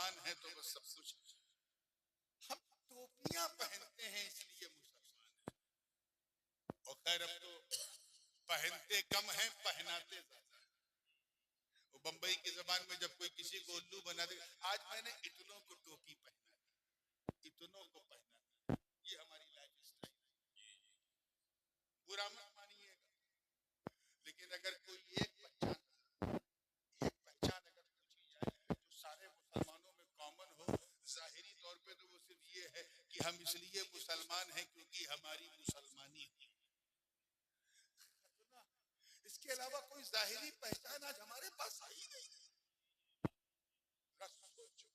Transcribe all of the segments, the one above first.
मुसलमान हैं तो बस सब कुछ, हम टोपियां पहनते हैं इसलिए मुसलमान हैं। और खैर अब तो पहनते कम हैं, पहनाते ज्यादा हैं। वो बंबई की जबान में जब कोई किसी को उल्लू बना दे, आज मैंने इतनों को टोपी पहना दी, इतनों को पहना दी, ये हमारी लाइफ स्टाइल है। बुरा मत मानिएगा, लेकिन अगर कोई एक पहचान अगर पूछी जाए जो सारे मुसलमानों में कॉमन हो, जाहिरी तौर पे तो वो सिर्फ ये है कि हम इसलिए मुसलमान हैं क्योंकि हमारी मुसलमानी है। इसके अलावा कोई जाहिरी पहचान आज हमारे पास आई नहीं। सोचो,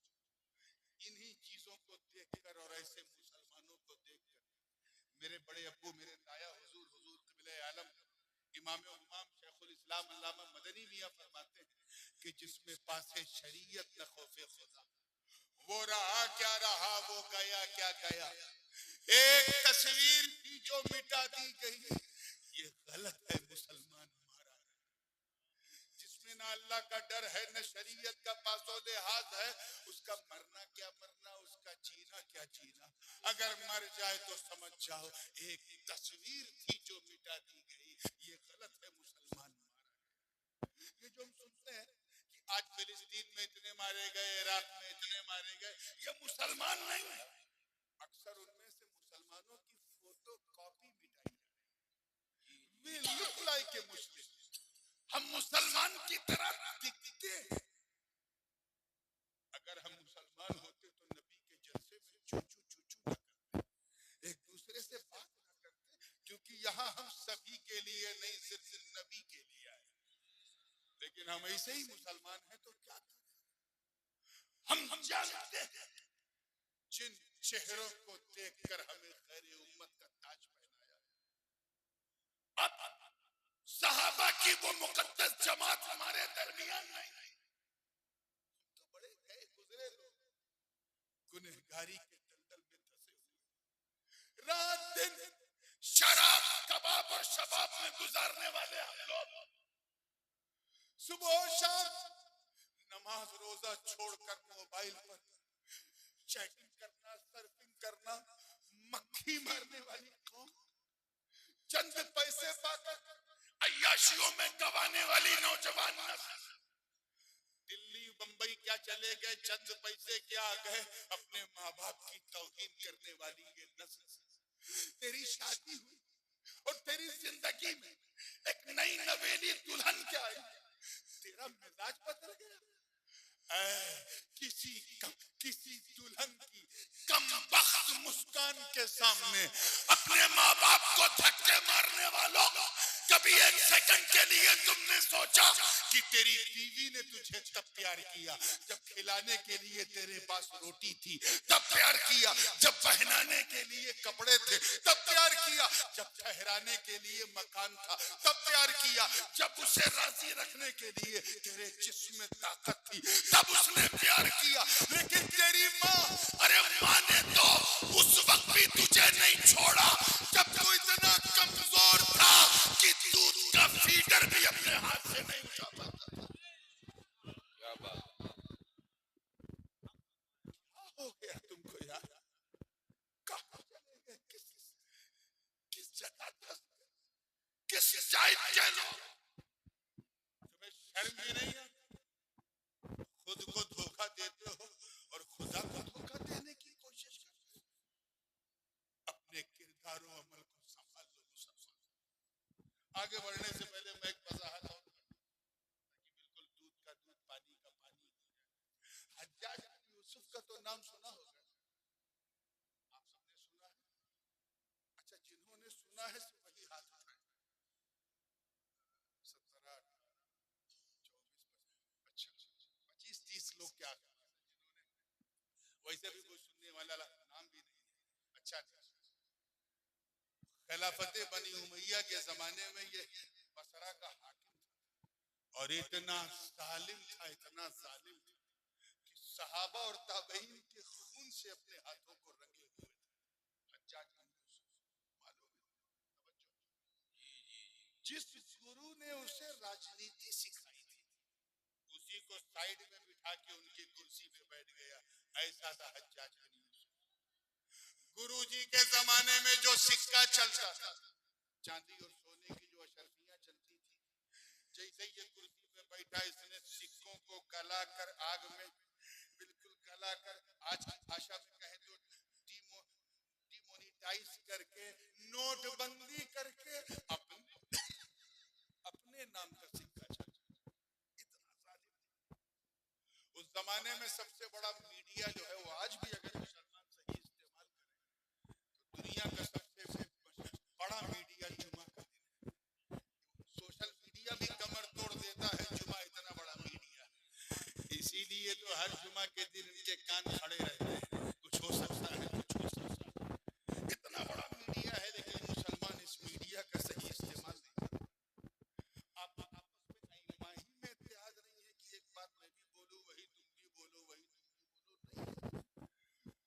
इन्हीं चीजों को देखकर और ऐसे मुसलमानों को देखकर मेरे बड़े अब्बू, मेरे ताया हुजूर क़िबले आलम इमाम हुमाम शेखुल इस्लाम अल्लामा मदनी मियां फरमाते हैं कि जिसमें पासे शरीयत न खौफे खुदा, वो रहा क्या रहा, वो गया क्या गया। एक तस्वीर थी जो मिटा दी गई, ये गलत है मुसलमान हमारा। जिसमें ना अल्लाह का डर है, न शरीयत का पासो लिहाज है, उसका मरना क्या मरना, उसका जीना क्या जीना। अगर मर जाए तो समझ जाओ एक तस्वीर थी जो मिटा दी गई, ये गलत है मुसलमान हमारा। ये जो हम सुनते हैं कि आज फिलिस्तीन में इतने मारे गए, इराक में इतने मारे गए, ये मुसलमान नहीं है। अक्सर उनमें से मुसलमानों की फोटो कॉपी मिटाई जाती है। We look like a Muslim, हम मुसलमान की तरह दिखते हैं। अगर हम मुसलमान होते तो नबी के जलसे में चूचू चूचू न करते, एक दूसरे से बात न करते, क्योंकि यहाँ हम सभी के लिए नहीं, सिर्फ नबी के लिए आए। लेकिन हम ऐसे ही मुसलमान हैं तो क्या करें। हम जानते हैं जिन चेहरों को देखकर हमें खैर उम्मत का ताज पहनाया, अब सहाबा की वो मुकद्दस जमात हमारे दरमियान नहीं। तो बड़े गए गुजरे लोग, गुनहगारी के दलदल में धंसे हुए, रात दिन शराब कबाब और शबाब में गुजारने वाले हम लोग, सुबह शाम नमाज रोजा छोड़कर मोबाइल पर चैटिंग करना, सर्फिंग करना, मक्खी मारने वाली कौम, चंद पैसे पाकर अय्याशियों में गवाने वाली नौजवान नस्ल, दिल्ली बंबई क्या चले गए, चंद पैसे क्या आ गए, अपने माँ बाप की तौहीन करने वाली ये नस्ल। तेरी शादी हुई और तेरी जिंदगी में एक नई नवेली दुल्हन क्या आई, तेरा मिजाज बदल गया। किसी दुल्हन की कमबख्त मुस्कान के सामने अपने माँ बाप को धक्के मारने वालों, कभी एक सेकंड के लिए तुमने सोचा कि तेरी बीवी ने तुझे तब प्यार किया जब खिलाने के लिए तेरे पास रोटी थी, तब प्यार किया जब पहनाने के लिए कपड़े थे, तब प्यार किया जब ठहराने के लिए मकान था, तब प्यार किया जब उसे राजी रखने के लिए तेरे जिस्म में ताकत थी, तब उसने प्यार किया। लेकिन तेरी माँ, अरे माँ ने तो उस वक्त भी तुझे नहीं छोड़ा जब तू इतना कमजोर था कि दूध का फीडर भी अपने हाथ से नहीं उठा पाता था। क्या बात, क्या हो गया तुमको यार, कहाँ चले गए, किस जगह था, किस जाइत के लोग, तुम्हें शर्म भी नहीं आती, खुद को धोखा देते हो और खुदा को धोखा देने की कोशिश करते हो। अपने किरदार और अमल को संभाल लो मुसलमान। आगे बढ़ने से पहले मैं एक वजाहत और ताकि बिल्कुल दूध का दूध पानी का पानी हो जाए। हज्जाज बिन यूसुफ का तो नाम सुना होगा, आप सबने सुना है? अच्छा, जिन्होंने सुना है वही हाथ उठाए। 17, 24, अच्छा 25-30 लोग क्या जिन्होंने, वैसे भी कोई सुनने वाला नाम भी नहीं है। अच्छा, खिलाफत बनी उमैया के जमाने में ये बसरा का हाकिम था और इतना जालिम था, इतना जालिम था कि सहाबा और ताबईन के खून से अपने हाथों को रंगे हुए थे। हज्जाज बिन यूसुफ, मालूम है, जिस गुरु ने उसे राजनीति सिखाई थी, उसी को साइड में बिठा के उनकी कुर्सी पे बैठ गया ऐसा था हज्जाज बिन यूसुफ। गुरुजी के जमाने में जो सिक्का चलता था, चांदी और सोने की जो अशर्फियां चलती थी, जैसे ये कुर्सी पे बैठा इसने सिक्कों को गला कर आग में बिल्कुल गला कर, आज की भाषा में कहे तो डिमोनेटाइज करके, नोटबंदी करके अपने नाम का सिक्का चलता। इतना जालिम। उस जमाने में सबसे बड़ा मीडिया जो है वो आज भी अगर मुसलमान सही इस्तेमाल करें तो दुनिया का सबसे बड़ा मीडिया जुमा का दिन है। सोशल मीडिया भी कमर तोड़ देता है, जुमा इतना बड़ा मीडिया। इसीलिए तो हर जुमा के दिन इनके कान खड़े रहते हैं, कुछ हो सकता है, कुछ हो सकता है। इतना बड़ा मीडिया है, लेकिन मुसलमान इस मीडिया का सही इस्तेमाल नहीं करते। आप आपस में इमाही में इत्तेहाद नहीं है कि एक बात मैं भी बोलूं, वही तुम भी बोलो, वही तुम भी बोलो, नहीं।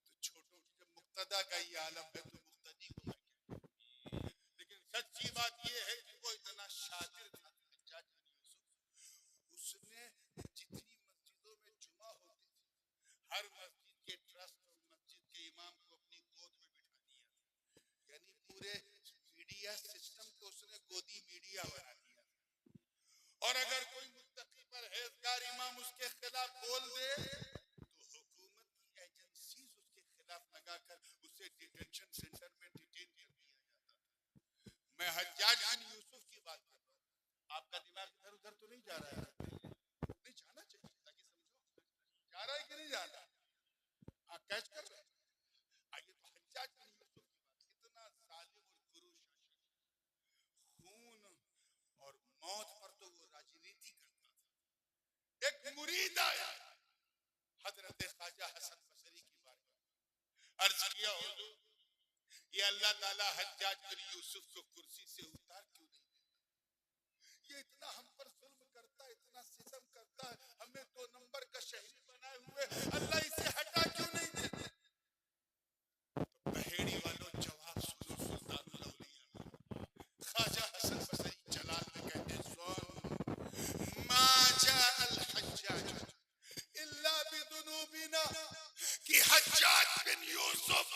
तो छोटों की जब मुक्तदा का ये आलम है तो मुक्तदी को मैं क्या। लेकिन सच्ची बात ये है कि वो इतना शातिर था हज्जाज बिन यूसुफ। उसने जितनी मस्जिदों में जुमा होती थी, हर मस्जिद के ट्रस्ट और मस्जिद के इमाम को अपनी गोद में बिठा दिया। यानी पूरे मीडिया सिस्टम को उसने गोदी मीडिया बना दिया। और अगर कोई मुत्तकी परहेजगार इमाम उसके खिलाफ बोल दे तो हुकूमत की एजेंसीज उसके खिलाफ लगाकर उसे डिटेंशन सेंटर में डिटेन कर दिया जाता था। मैं हज्जाज बिन यूसुफ की बात कर रहा हूँ। आपका दिमाग इधर उधर तो नहीं जा रहा है? नहीं जाना चाहिए, ताकि समझो जा रहा है कि नहीं जा रहा। आप कैच कर रहे हैं। आइए तो हज्जाज बिन यूसुफ की बात। इतना जालिम और क्रूर शासक, खून और मौत पर तो वो राजनीति करता था। एक मुरीद आया हजरत ख्वाजा हसन बसरी की बात, अर्ज किया, हुजूर ये अल्लाह ताला हज्जाज बिन यूसुफ को कुर्सी से उतार क्यों नहीं देता? ये इतना हम पर जुल्म करता है, इतना सितम करता है, हमें 2 नंबर का शहरी बनाए हुए, अल्लाह इसे हटा क्यों नहीं देता? तो बहेड़ी वालों जवाब सुनो, सुल्तानुल औलिया ख्वाजा हसन बसरी जलाल में कहते, सुन मा जा अल हज्जाज इल्ला बिदुनूबिना, कि हज्जाज बिन यूसुफ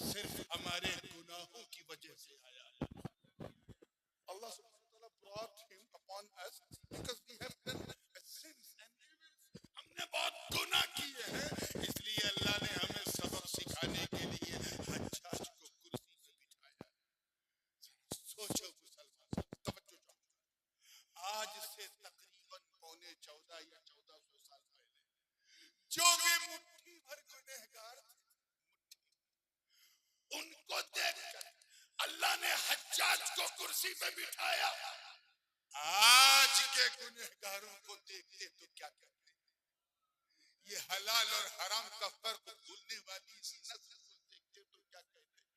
सिर्फ हमारे गुनाहों की वजह से आया है। Allah subhanahu wa ta'ala brought him upon us because we have done sins and evils. हमने बहुत गुनाह किए हैं, इसलिए अल्लाह ने हमें सबक सिखाने के लिए हज्जाज को कुर्सी पे बिठाया। सोचो मुसलमान, तवज्जो चाहूंगा, आज से तकरीबन 14.5 या 1400 साल पहले जो भी मुट्ठी भर गुनहगार थे, उनको देखकर अल्लाह ने हज्जाज को कुर्सी पे बिठाया। आज के गुनहगारों को देखते तो क्या कहते हैं? ये हलाल और हराम का फर्क भूलने वाली इस नस्ल को देखते तो क्या कहते हैं?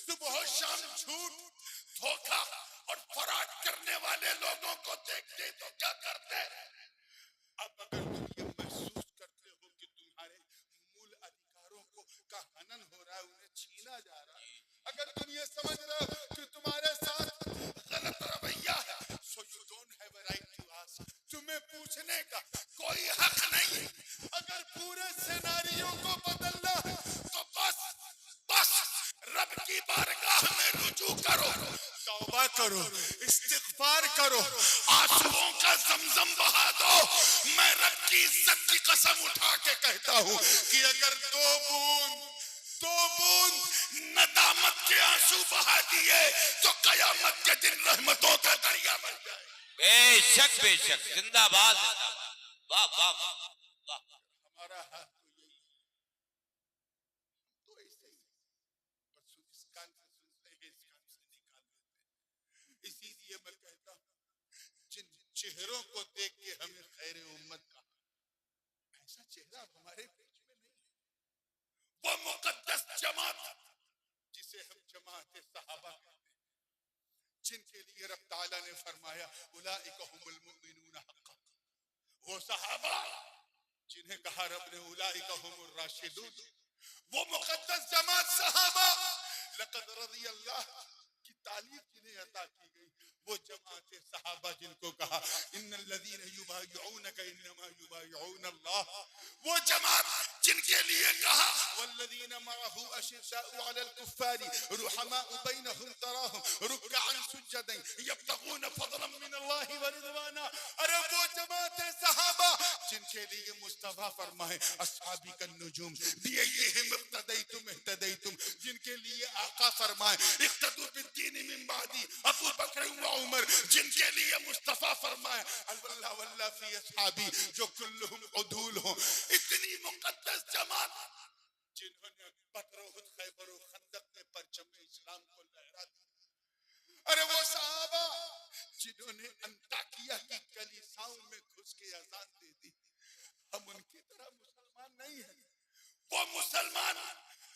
सुबह शाम झूठ, धोखा और फराड करने वाले लोगों को देखते तो क्या करते हैं? अब अगर तुम ये महसूस करते हो कि तुम्हारे मूल अधिकारों का हनन हो रहा है, उन्हें छीना जा रहा है, अगर तुम ये समझ रहे हो कि तुम्हारे साथ गलत रवैया है, so you don't have a right to ask, तुम्हें पूछने का कोई हक नहीं है। अगर पूरे सिनेरियो को बदलना तो बस रब की बारगाह में रुजू करो, तौबा करो, इस्तिग़फ़ार करो, आंसुओं का ज़मज़म बहा दो। मैं रब की इज्जत की कसम उठा के कहता हूँ कि अगर दो बूंद नदामत के आंसू बहा दिए तो कयामत के दिन रहमतों का दरिया बन जाए। बेशक बेशक, जिंदाबाद जिंदाबाद, वाह वाह वाह। हमारा हाथ तो यही है, तो ऐसे ही बस इस कान से सुनते हैं, इस कान से निकाल देते हैं। इसीलिए मैं कहता हूँ, जिन चेहरों को देख के हमें खैर उम्मत का, ऐसा चेहरा हमारे बीच में नहीं है। वो मुकद्दस जमात जिसे हम जमात सहाबा कहते हैं, जिनके लिए रब ताला ने फरमाया उलाइका हुमुल मुमिनून हक़्क़न, वो सहाबा जिन्हें कहा रब ने उलाइका हुमुर राशिदून, वो मुकद्दस जमात सहाबा लक़द रज़ियल्लाहु की तालीफ जिन्हें अता की गई, वो जमात सहाबा जिनको कहा इन्नल लज़ीना युबायिऊनका इन्नमा युबायिऊन अल्लाह, वो जमात जिनके लिए कहा वल्लज़ीना मअहू अशिद्दाउ अलल कुफ्फारी रुहमाउ बैनहुम तराहुम रुक्अन सुज्जदन यब्तगून फज़लन मिनल्लाहि व रिज़वाना। अरे वो जमात सहाबा जिनके लिए मुस्तफा फरमाए अस्हाबी कन नुजुम बिअय्यिहिम इक्तदैतुम इhtadaytum, जिनके लिए आका फरमाए इक्तदू बिद्दीन मिन बादी अबू बकर व उमर, जिनके लिए मुस्तफा फरमाए अल्लाह वल्लाह फी अस्हाबी जो कुल्लुहुम उदूल हो। इतनी मुकद्दस जमात जिन्होंने बदर उहुद खैबर और खंदक में परचम इस्लाम को लहरा दिया। अरे वो सहाबा जिन्होंने अंताकिया की कलीसियाओं में घुस के अजान दे दी। हम उनकी तरह मुसलमान नहीं है, वो मुसलमान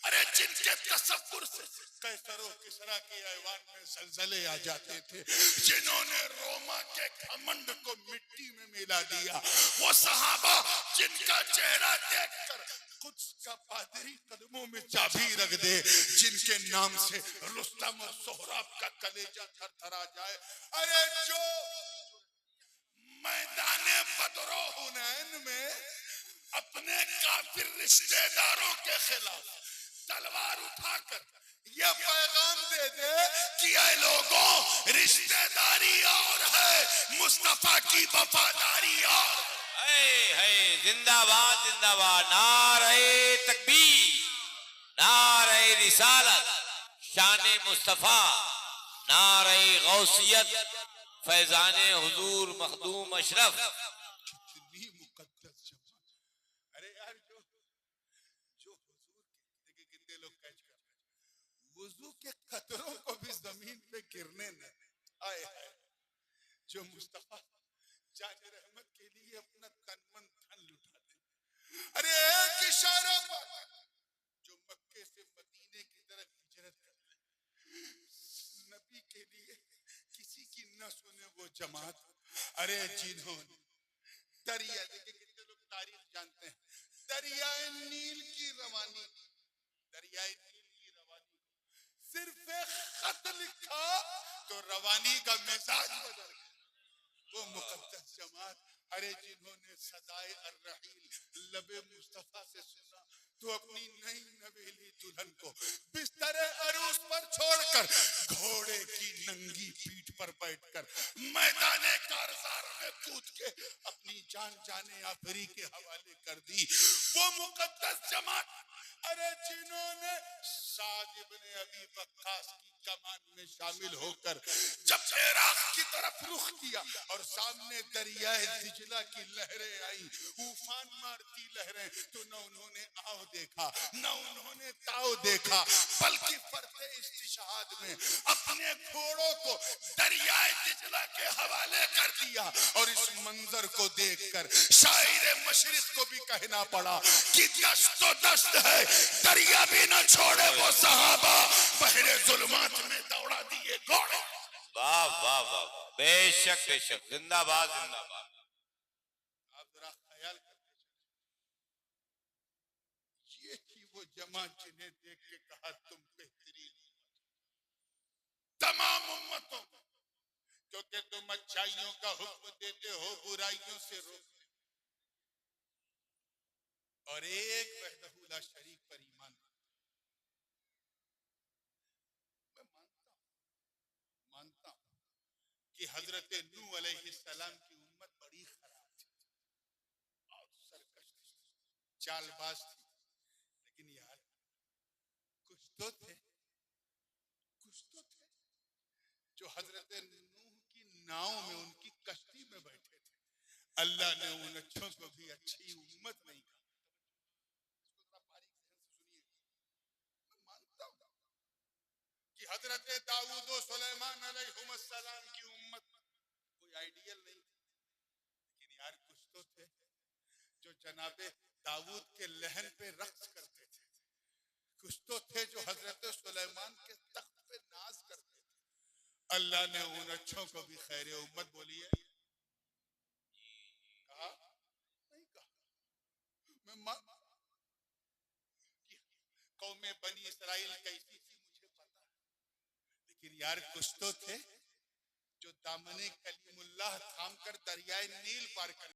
अरे जिनके तसव्वुर से कैसर और किसरा के ऐवान में ज़लज़ले आ जाते थे, जिन्होंने रोमा के घमंड को मिट्टी में मिला दिया। वो सहाबा जिनका चेहरा देखकर कुछ का पादरी कदमों में चाबी रख दे, जिनके नाम से रुस्तम और सोहराब का कलेजा थरथरा जाए। अरे जो मैदाने बदर और हुनैन में अपने काफिर रिश्तेदारों के खिलाफ तलवार उठाकर यह पैगाम दे दे कि ऐ लोगों रिश्तेदारी और है मुस्तफा की वफादारी और है। जिंदाबाद जिंदाबाद, नारे तकबीर, नारे रिसालत, शान मुस्तफा, नारे गौसियत, फैजाने हुजूर मखदूम अशरफ। कितनी मुकद्दस जमात। अरे यार जो जो हुजूर के देखिए कितने लोग कैच कर रहे हैं, वुजू के कतरों को भी जमीन पे गिरने न आए है। जो मुस्तफा जाने रहमत के लिए अपना तन मन धन लुटा दे। अरे एक इशारा पर जो मक्के से मदीने की तरफ हिजरत करते नबी के लिए किसी की न सुने वो जमात। अरे जिन्होंने दरिया देखिए कितने लोग तारीफ जानते हैं, दरियाए नील की रवानी, दरियाए नील की रवानी सिर्फ एक खत लिखा तो रवानी का मिजाज बदल गया। वो मुकद्दस जमात अरे जिन्होंने सदाए अर्रहील लबे मुस्तफा से सुना तो अपनी नई नवेली दुल्हन को बिस्तरे अरूस पर छोड़कर घोड़े की नंगी पीठ पर बैठकर मैदाने कारज़ार में कूद के अपनी जान जाने आफरी के हवाले कर दी। वो मुकद्दस जमात अरे जिन्होंने साद इब्ने अबी वक्कास की कमान में शामिल होकर जब इराक की तरफ रुख किया और सामने दरियाए दिजला की लहरें आई, उफान मारती लहरें, तो न उन्होंने आओ देखा न उन्होंने ताओ देखा, बल्कि फरते इस्तिशहाद में अपने घोड़ों को दरियाए दिजला के हवाले कर दिया। और इस मंजर को देखकर शायर मशरिक को भी कहना पड़ा कि दस्त तो दस्त है, दरिया भी न छोड़े वो सहाबा, बहरे जुल्मात में दौड़ा दिए घोड़े। वाह वाह वाह, बेशक बेशक, जिंदाबाद जिंदाबाद। आप जरा ख्याल करके ये थी वो जमात जिन्हें देख के कहा तुम बेहतरीन तमाम उम्मतों, क्योंकि तुम अच्छाइयों का हुक्म देते हो, बुराइयों से रोकते हो और एक वहदहू ला शरीक पर ईमान। मैं मानता हूं कि हजरत नूह अलैहिस्सलाम की उम्मत बड़ी खराब थी और सरकश थी, चालबाज थी, लेकिन यार कुछ तो थे जो हजरत नूह की नाव में उनकी कश्ती में बैठे थे। अल्लाह ने उन अच्छों को भी अच्छी उम्मत नहीं कहा। इसको जरा बारीक ध्यान से सुनिए। मैं मानता हूं कि हजरत दाऊद और सुलेमान अलैहिस्सलाम की उम्मत कोई आइडियल नहीं थी, लेकिन यार कुछ तो थे जो जनाबे दाऊद के लहन पे रक्स करते थे, कुछ तो थे जो हजरत सुलेमान के तख्त पे नाज करते थे। अल्लाह ने उन अच्छों को भी खैर उम्मत बोली है, कहा नहीं कहा। मैं कौमे बनी इसराइल कैसी थी मुझे पता है, लेकिन यार कुछ तो थे जो दामने कलीमुल्लाह थाम कर दरियाए नील पार कर